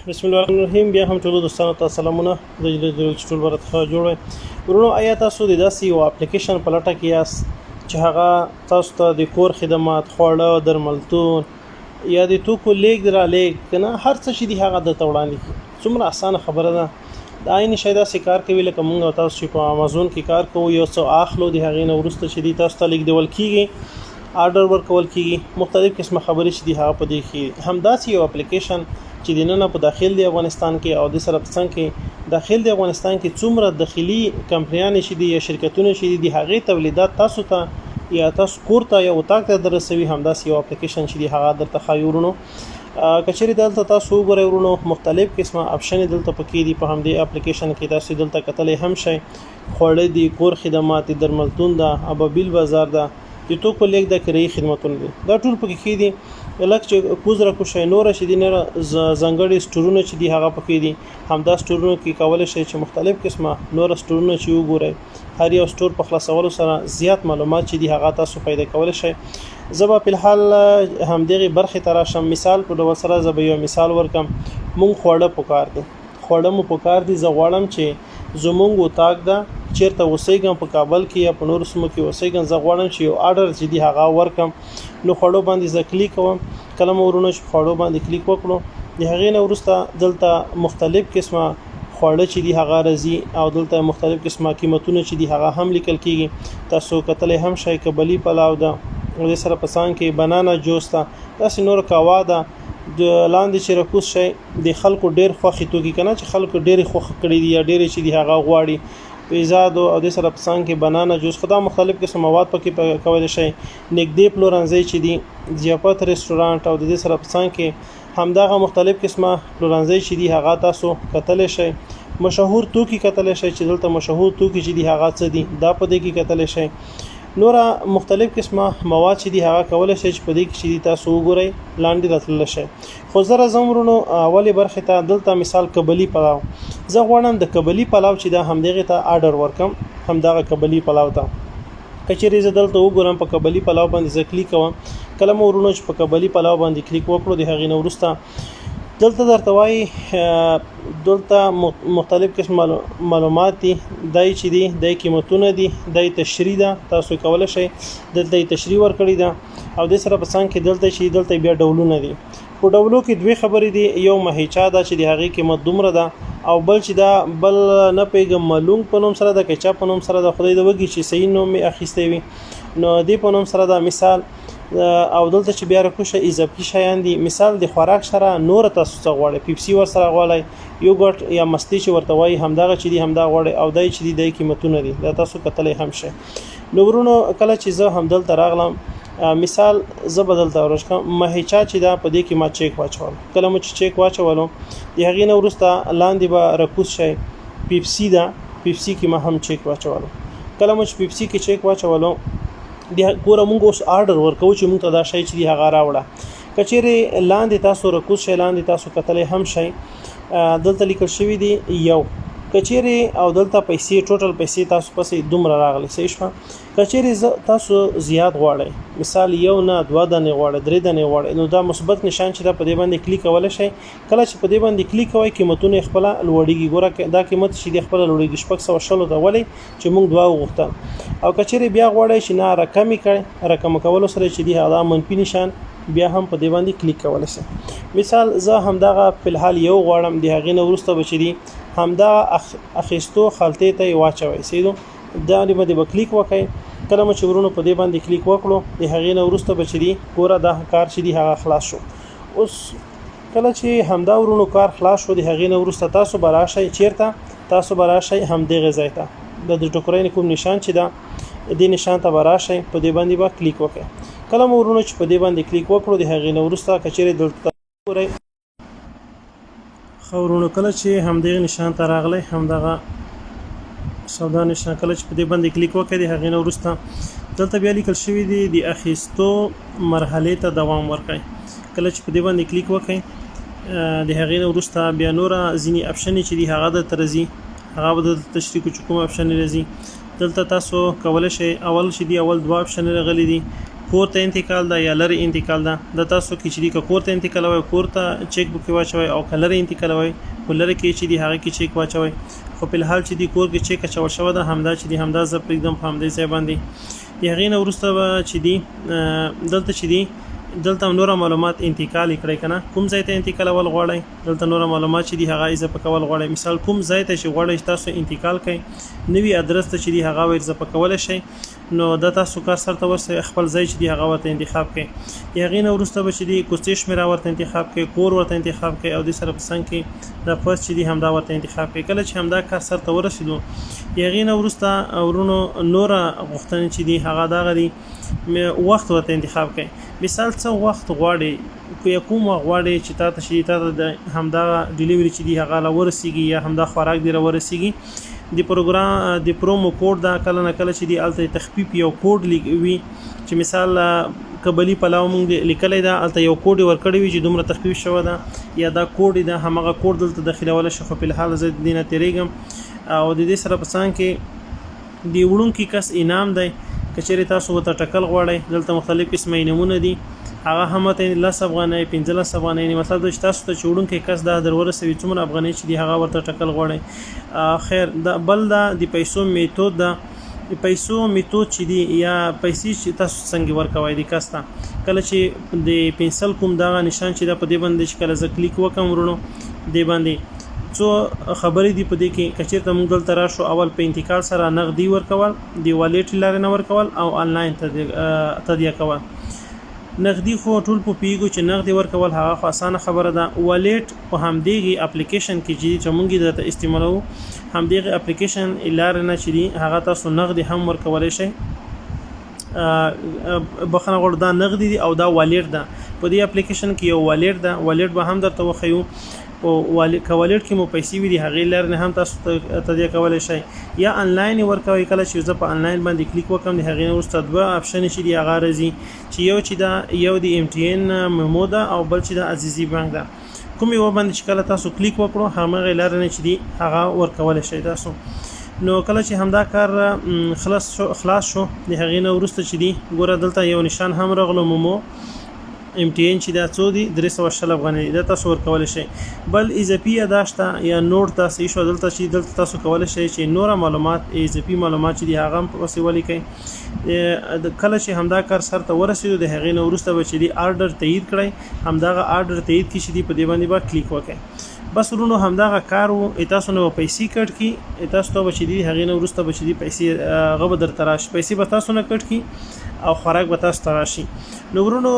بسم الله الرحمن الرحیم. بیا هم ټول دوستانو ته سلامونه. د ټول برته جوړه ورونو. آیا تاسو د داسې یو اپلیکیشن په لټه کې یاست چې هغه تاسو ته د کور خدمات، خواړه، درملتون یا د توکو لیږد را لیږد کنه هر څه چې دی هغه درته وړاندې کړي. څومره اسانه خبره ده. د عین شی داسې کار کوي لکه موږ او تاسو چې په امازون کې کار کوو، یو څه اخلو د هغې نه وروسته چې دی تاسو ته لیږدول کېږي، آرډر ورکول کېږي، مختلف قسمه خبرې چې دی هغه په دې کې همداسې یو اپلیکیشن چې د نن په داخل دی افغانستان کې او د سره په څنګ کې داخل دی افغانستان کې څومره داخلي کمپنیان شي دي یا شرکتونه شي دي هغه تولیدات تاسو ته یا تاسو کور ته یا وتاک ته درسوي. همداسې یو اپلیکیشن چې دی هغه درته خایورونو کچری دلته تاسو وګورئ ورونو، مختلف قسمه اپشن دلته پکې دي. په همدې اپلیکیشن کې تاسو دلته کتلې هم شي خوړې دي، کور خدمات، درملتون ده، ابابیل بازار ده، د توکو لیږد د کرایي خدمتونه دي. دا ټول پکې کې دي. لکه چې کوزره کوشي نور شي دي نه ځنګړي سټورونه چې دي هغه پکې دي. همدا سټورونو کې کولای شي چې مختلف قسمه نور سټورونه چې وګورئ، هر یو سټور په خلاصولو سره زیات معلومات چې دي هغه تاسو پیدا کولای شئ. زبا په الحال همدغه برخه تراشم مثال په ډول سره زبا یو مثال ورکم. مونږ خوړه پکار دي، خوړه مو پکار دي. زه غواړم چې زمونږ وتاک ده چیرته اوسېږم په کابل کې یا په نورو سیمو کې اوسېږم، زه غواړم چې یو آرډر چې دی هغه ورکم. نو خوړو باندې زه کلیک کوم. کله مو ورونه چې خوړو باندې کلیک وکړو، د هغې نه وروسته دلته مختلف قسمه خواړه چې دی هغه راځي او دلته مختلف قسمه قیمتونه چې دی هغه هم لیکل کېږي. تاسو کتلې هم شئ کبلی پلاو ده، د سره پسان کې بنانا جوس ده، داسې نور کاوا ده. د لاندې چې رکوز شي د خلکو ډیر خوښي توګي کنه چې خلکو ډیر خوښ کړي دي یا ډیر چې دی هغه غواړي پیزا او د سره پسان کې بنانا جوس، خدا مختلف قسم مواد پکې کولای شي. نګدې پلورنځي چې دی ضیافت رستورانت او د سره پسان کې همدغه مختلف قسمه پلورنځي چې دی هغه تاسو کتلې شي. مشهور توکي کتلې شي چې دلته مشهور توکي چې دی هغه څه دي دا په دې کې کتلې شي. نور مختلف قسمه مواد چې دی هغه کولای شي چې په دې کې چې دی تاسو وګورئ لاندې راتلل شي. خو زه راځم ورونو اولی برخه ته. دلته مثال کبلی پلاو، زه غواړم د کبلی پلاو چې دا همدغه ته آرډر ورکم، همدغه کبلی پلاو ته. کچېرې زه دلته وګورم په کبلی پلاو باندې زه کلیک کوم. کله مو ورونو چې په کبلی پلاو باندې کلیک وکړو د هغې نه وروسته دلته درته وایي دلته مختلف قسم معلومات دي، دای چې دي دای قیمتونه دي، دای تشریح ده، تاسو کولای شئ دلته تشریح ورکړی ده. او د سره پسان کې دلته چې دلته بیا ډولونه دي. په ډولو کې دوه خبرې دي، یو مهیچا ده چې د هغې قیمت دومره ده، او بل چې دا بل نه پیږم ملونګ په نوم سره ده، کچا په نوم سره ده، خدای د وږي چې صحیح نوم یې اخیستی وي نو دې په نوم سره ده مثال. او دلته چې بیا راکوشه اضافي شیان دي، مثال د خوراک سره نور تاسو څه غواړئ، پیپسي ور سره غواړئ، یوګرټ یا مستی چې ورته وایي همدغه چې دي همدا غواړئ، او دای چې دي دای قیمتونه دي دا تاسو کتلی هم شئ. نو ورونو کله چې زه همدلته راغلم مثال زه بدلته ورشکم مهیچا چې دا په دې کې ما چیک واچول. کله مو چې چیک واچولو د هغې نه وروسته لاندې به راکوز شئ پیپسي ده، پیپسي کې ما هم چیک واچولو. کله مو چې پیپسي کې چیک واچولو د ګوره مونږ اوس آرډر ورکوو چې مونږ ته دا شی چې دی هغه راوړه. کچېرې لاندې تاسو راکوز شئ، لاندې تاسو کتلی هم شئ دلته لیکل شوي دي یو. کچېرې او دلته پیسې ټوټل پیسې تاسو پسې دومره راغلی صحیح شوه. کچېرې تاسو زیات غواړئ، مثال یو نه دوه دانې غواړئ، درې دانې غواړئ، نو دا مثبت نشان چې دا په دې باندې کلیک کولی شئ. کله چې په دې باندې کلیک کوئ قیمتونه یې خپله لوړېږي. ګوره دا قیمت چې دی خپله لوړېږي 660 ته، ولې چې موږ دوه وغوښتل. او کچېرې بیا غواړئ چې نه رقم یې کړئ، رقم کولو سره چې دی هغه منفي نشان بیا هم په دې باندې کلیک کولی شئ. مثال زه همدغه په الحال یو غواړم، د هغې نه وروسته به چې دی همدغه اخیستو خلطې ته یې واچوئ. سیدو دا باندې به کلیک وکړئ. کله مو چې ورونو په دې باندې کلیک وکړو د هغې نه وروسته به چې دی ګوره دا کار چې دی هغه خلاص شو. اوس کله چې همدا ورونو کار خلاص شو د هغې نه وروسته تاسو به راشئ چیرته، تاسو به راشئ همدغې ځای ته، د ټوکرۍ کوم نشان چې ده دې نشان ته به راشئ، په دې باندې به کلیک وکړئ. کله مو ورونو چې په دې باندې کلیک وکړو د هغې نه وروسته کچېرې دلته وګورئ ښه ورونو کله چې همدغه نشان ته راغلی همدغه سودا نشان، کله چې په دې باندې کلیک وکړئ د هغې نه وروسته دلته بیا لیکل شوي دي د اخیستو مرحلې ته دوام ورکړئ. کله چې په دې باندې کلیک وکړئ د هغې نه وروسته بیا نوره ځینې اپشنې چې دي هغه درته راځي، هغه به د تشریح کوم اپشنې راځي. دلته تاسو کولی شئ اول چې دی اول دوه اپشنې راغلي دي، کور ته انتقال ده یا لري انتقال ده. د تاسو کې چې دی کور ته انتقالوي کور ته چیک بوک واچوي او کلر انتقالوي کلر کې چې دی هغه کې چیک واچوي. خو په الحال چې دی کور کې چیک اچول شوی ده همدا چې دی همدا ز پرېږدم په همدې ځای باندې. د هغې نه وروسته چې دی دلته چې دی دلته نور معلومات انتقال کړئ کنه کوم ځای ته انتقالول غواړئ دلته نور معلومات چې دی هغه اضافه کول غواړئ. مثال کوم ځای ته چې غواړئ تاسو انتقال کړئ نوی ادرس ته چې دی هغه اضافه کول شي نو د تاسو کار سره ورسره خپل ځای چې دی هغه ورته انتخاب کړئ. هغې نه وروسته به چې دی کوڅې شمیره ورته انتخاب کړئ کور ورته انتخاب کړئ او د سره په څنګ کې د فرست چې دی همدا ورته انتخاب کړئ. کله چې همدا کار سره ورسېدو هغې نه وروسته ورونو نور غوښتنې چې دی هغه دغه دی وخت ورته انتخاب کړئ. مثال څه وخت غواړئ کوم غواړئ چې تاسو چې تاسو د همدا ډیلیوري چې دی هغه لا ورسیږي یا همدا خوراک دی ورسیږي د پروګرام د پرومو کوډ دا کله نه کله چې دی الته تخفیف یو کوډ لګوي چې مثال قبلی پلاو مونږ لیکلای دا الته یو کوډ ورکړی وي چې دومره تخفیف شوی دا یا دا کوډ دا همغه کوډ دلته داخلول شي. خو په الحال زه دینه تیریږم او د دې سره پسان کې دی وړونکي کس انعام دی کچېرې تاسو وته ټکل غواړئ دلته مختلف قسمه انعامونه دي هغه هم ته 10 افغانۍ 15 افغانۍ مطلب د تاسو ته چوډونکو کس دا درورسوي څومره افغانۍ چې دی هغه ورته ټکل غواړي. خیر دا بل دا د پیسو میتود دا د پیسو میتود چې دی یا پیسې چې تاسو څنګه ورکوي د کس ته کله چې د پنسل کوم دا نشان چې دا په دې باندې چې کله ز کلیک وکم ورونو دی باندې څو خبرې دی په دې کې کچې ته موږ دلته راشو اول په انتقال سره نغدي ورکول دی والیټ لارې نه ورکول او آنلاین تادیه کول. نغدي خو ټول په پیګو چې نغدي ورکول هغه خو اسانه خبره ده. والیټ په همدغه اپلیکیشن کې چې موږ د استعمالو همدغه اپلیکیشن لارې نه چې هغه تاسو نغدي هم ورکولای شئ. بخنه غوړ دا نغدي دی او دا والیټ ده. په دې اپلیکیشن کې یو والیټ ده والیټ به هم درته وخیو او والټ کې مو پیسې وي دي هغه لار نه هم تاسو تدیه کولای شئ یا آنلاین ورکوي. کله چې زه په آنلاین باندې کلیک وکم د هغې وروسته دوه آپشن چې دی هغه راځي چې یو چې دا یو د ایم ټي ان میمو ده او بل چې د عزیزي بانک ده. کوم یو باندې چې کله تاسو کلیک وکړو هغه لار نه چې دی هغه ورکول شي تاسو. نو کله چې همدا کار خلاص شو د هغې نه وروسته چې دی ګوره دلته یو نشان هم راغلو مومو ام ټي ان چې دا څو دي 300 افغانۍ دا تاسو ورکول شي. بل اضافي اداشته یا نوٹ تاسو ایشو دلته چې دلته تاسو کول شي چې نور معلومات اضافي معلومات چې دی هغه په وسیله کوي. کله چې همدا کار سره ورسېدو د هغې نه وروسته به چې دی آرډر تایید کړئ همداغه آرډر تایید کې چې دی په دې باندې به کلیک وکړئ. بس ورونو همداغه کار وو تاسو نو پیسې کټ کی تاسو ته بچی دی هغې نه وروسته بچی دی پیسې غو در تراش پیسې به تاسو نه کټ کی او خوراک به تاسو تراشي. نو ورونو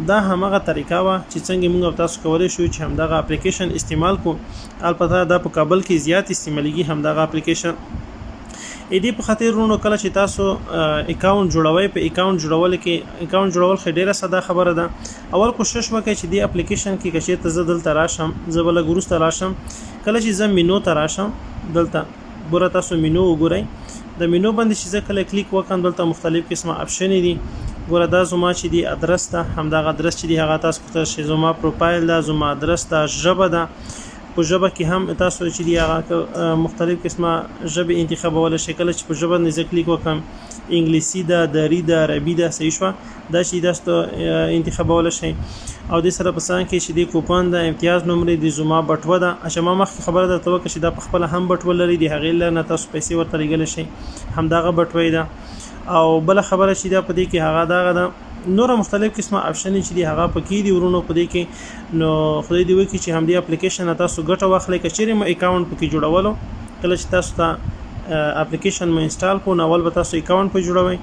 دا همغه طریقه وا چې څنګه موږ تاسو کولای شو چې همدغه اپلیکیشن استعمال کو. البته دا په کابل کې زیات استعماليږي همدغه اپلیکیشن اې دې په خاطر ورونو کله چې تاسو اکاونټ جوړوي په اکاونټ جوړول کې اکاونټ جوړول خډيره ساده خبره ده. اول کوشش وکړئ چې دې اپلیکیشن کې کچې ته زدل تراشم زبل ګورست تراشم کله چې زم مینو تراشم دلته ګوره تاسو مینو وګورئ د مینو باندې چې کله کلیک وکم دلته مختلف قسمه اپشن دي. ګوره دا زما چې دی ادرس ته همدغه ادرس چې دی هغه تاسو ته شي زما پروفایل دا زما ادرس ته ژبه ده په ژبه کې هم تاسو چې دی هغه مختلف قسمه ژبه انتخابول شي. کله چې په ژبه نه کلیک وکم انګلیسي ده دری ده عربي ده صحیح شو دا چې تاسو انتخابول شي او د سره پسان کې چې دی کوپن د امتیاز نمبر دی زما بټوه ده. اچھا ما مخکې خبره درته وکړه چې دا په خپل هم بټوه لري دی هغې لر نه تاسو پیسې ورته لګولی شئ همدغه بټوه ده. او بل خبره چې دا په دې کې هغه دغه ده نور مختلف قسمه اپشن چې دی هغه پکې دی ورونو په دې کې. نو خدای دی وکړي چې هم دی اپلیکیشن تاسو ګټه واخلئ کچېرې مو اکاونټ پکې جوړولو کله چې تاسو ته اپلیکیشن مو انسټال کو نو اول به تاسو اکاونټ په جوړوي.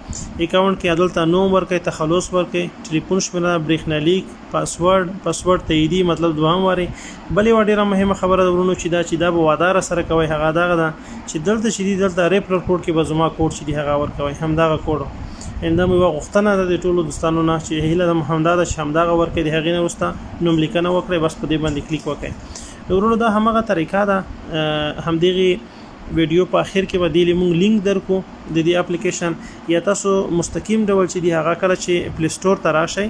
اکاونټ کې عدالت نوم ورکړئ تخلص ورکړئ ټلیفون شمیره برېښنالیک پاسورډ تاییدي مطلب دوام واري. بلې یوه ډېره مهمه خبره ده ورونو چې دا به وعده سره کوئ هغه دغه ده چې دلته چې دی دلته ریفرل کوډ کې به زما کوډ چې دی هغه ورکوئ همدغه کوډ انده مې یوه غوښتنه ده د ټولو دوستانو نه چې هیله ده همدا ده چې همدغه ورکړئ د هغې نه وروسته نوم لیکنه وکړئ بس په دې باندې کلیک وکړئ. ورونو دا همغه طریقه ده همدغې ویډیو په اخر کې به دی موږ لینک درکو د دې اپلیکیشن یا تاسو مستقیم ډول چې دی هغه کله چې پلی سٹور ته راشئ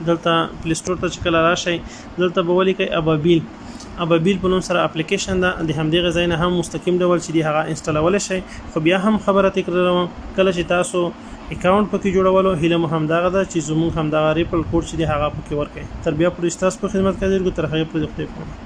دلته پلی سٹور ته چې کله راشئ دلته به ولیکئ ابابیل په نوم سره اپلیکیشن ده د همدغه ځای نه هم مستقیم ډول چې دی هغه انسټالولی شئ. خو بیا هم خبره تکراروم کله چې تاسو اکاونټ پکې جوړولو هیله مو همدغه ده چې زموږ همدغه ریپل کوډ چې دی هغه پکې ورکړئ. تر بیا پورې ستاسو په خدمت کې حاضر ګو. تر هغه پورې خدای پامه.